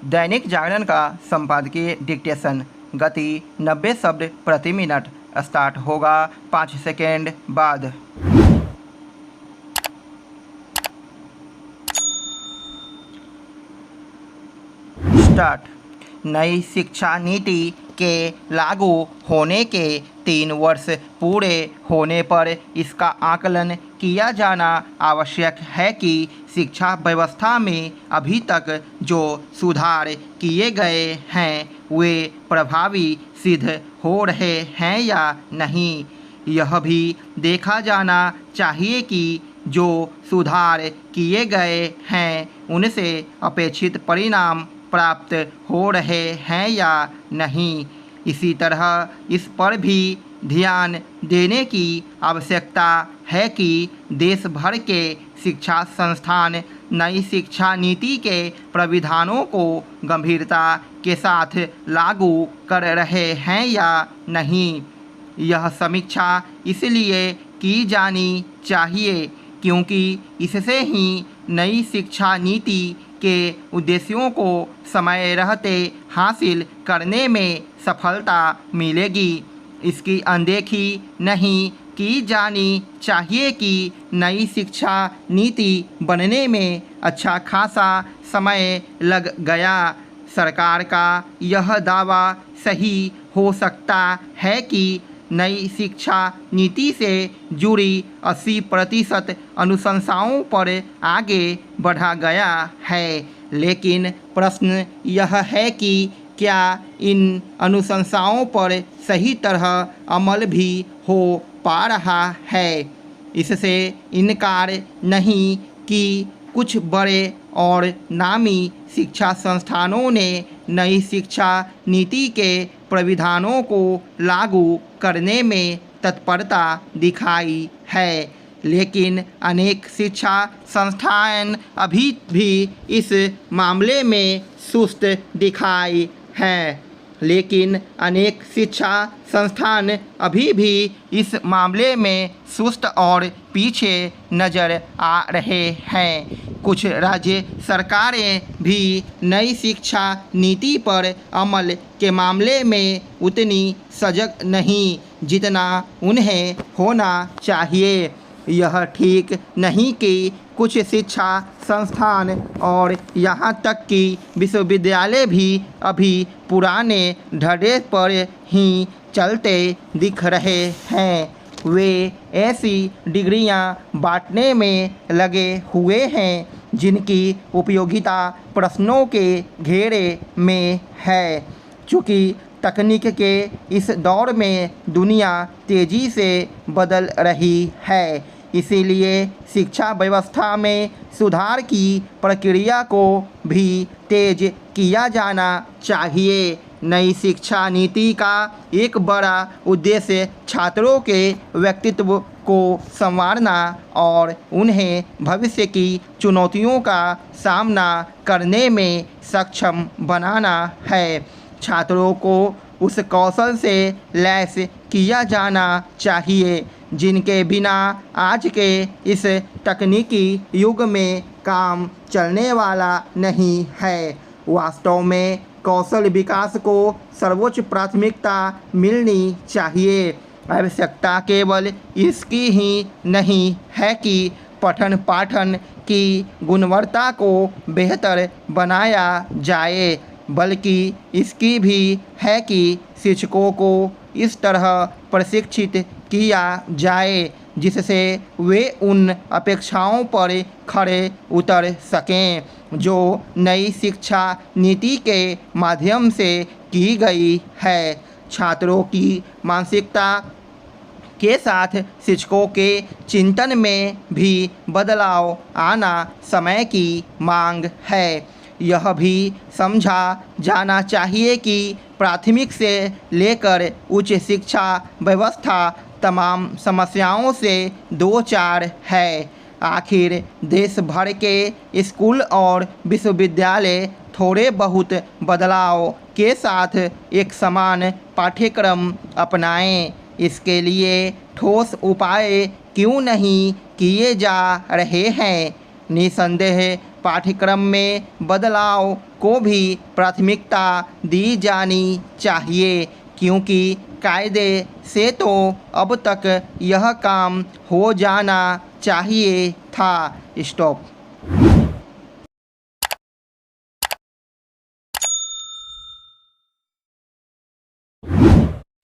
दैनिक जागरण का संपादकीय डिक्टेशन गति 90 शब्द प्रति मिनट स्टार्ट होगा 5 सेकेंड बाद। स्टार्ट। नई शिक्षा नीति के लागू होने के 3 वर्ष पूरे होने पर इसका आकलन किया जाना आवश्यक है कि शिक्षा व्यवस्था में अभी तक जो सुधार किए गए हैं वे प्रभावी सिद्ध हो रहे हैं या नहीं। यह भी देखा जाना चाहिए कि जो सुधार किए गए हैं उनसे अपेक्षित परिणाम प्राप्त हो रहे हैं या नहीं। इसी तरह इस पर भी ध्यान देने की आवश्यकता है कि देश भर के शिक्षा संस्थान नई शिक्षा नीति के प्राविधानों को गंभीरता के साथ लागू कर रहे हैं या नहीं। यह समीक्षा इसलिए की जानी चाहिए क्योंकि इससे ही नई शिक्षा नीति के उद्देश्यों को समय रहते हासिल करने में सफलता मिलेगी। इसकी अनदेखी नहीं की जानी चाहिए कि नई शिक्षा नीति बनने में अच्छा खासा समय लग गया। सरकार का यह दावा सही हो सकता है कि नई शिक्षा नीति से जुड़ी 80% अनुशंसाओं पर आगे बढ़ा गया है, लेकिन प्रश्न यह है कि क्या इन अनुशंसाओं पर सही तरह अमल भी हो पा रहा है। इससे इनकार नहीं कि कुछ बड़े और नामी शिक्षा संस्थानों ने नई शिक्षा नीति के प्राविधानों को लागू करने में तत्परता दिखाई है, लेकिन अनेक शिक्षा संस्थान अभी भी इस मामले में सुस्त दिखाई हैं। लेकिन अनेक शिक्षा संस्थान अभी भी इस मामले में सुस्त और पीछे नज़र आ रहे हैं। कुछ राज्य सरकारें भी नई शिक्षा नीति पर अमल के मामले में उतनी सजग नहीं जितना उन्हें होना चाहिए। यह ठीक नहीं कि कुछ शिक्षा संस्थान और यहाँ तक कि विश्वविद्यालय भी अभी पुराने ढर्रे पर ही चलते दिख रहे हैं। वे ऐसी डिग्रियां बांटने में लगे हुए हैं जिनकी उपयोगिता प्रश्नों के घेरे में है। चूँकि तकनीक के इस दौर में दुनिया तेज़ी से बदल रही है, इसीलिए शिक्षा व्यवस्था में सुधार की प्रक्रिया को भी तेज किया जाना चाहिए। नई शिक्षा नीति का एक बड़ा उद्देश्य छात्रों के व्यक्तित्व को संवारना और उन्हें भविष्य की चुनौतियों का सामना करने में सक्षम बनाना है। छात्रों को उस कौशल से लैस किया जाना चाहिए जिनके बिना आज के इस तकनीकी युग में काम चलने वाला नहीं है। वास्तव में कौशल विकास को सर्वोच्च प्राथमिकता मिलनी चाहिए। आवश्यकता केवल इसकी ही नहीं है कि पठन पाठन की गुणवत्ता को बेहतर बनाया जाए, बल्कि इसकी भी है कि शिक्षकों को इस तरह प्रशिक्षित किया जाए जिससे वे उन अपेक्षाओं पर खरे उतर सकें जो नई शिक्षा नीति के माध्यम से की गई है। छात्रों की मानसिकता के साथ शिक्षकों के चिंतन में भी बदलाव आना समय की मांग है। यह भी समझा जाना चाहिए कि प्राथमिक से लेकर उच्च शिक्षा व्यवस्था तमाम समस्याओं से दो चार है। आखिर देश भर के स्कूल और विश्वविद्यालय थोड़े बहुत बदलाव के साथ एक समान पाठ्यक्रम अपनाएं। इसके लिए ठोस उपाय क्यों नहीं किए जा रहे हैं। निसंदेह पाठ्यक्रम में बदलाव को भी प्राथमिकता दी जानी चाहिए, क्योंकि कायदे से तो अब तक यह काम हो जाना चाहिए था। स्टॉप।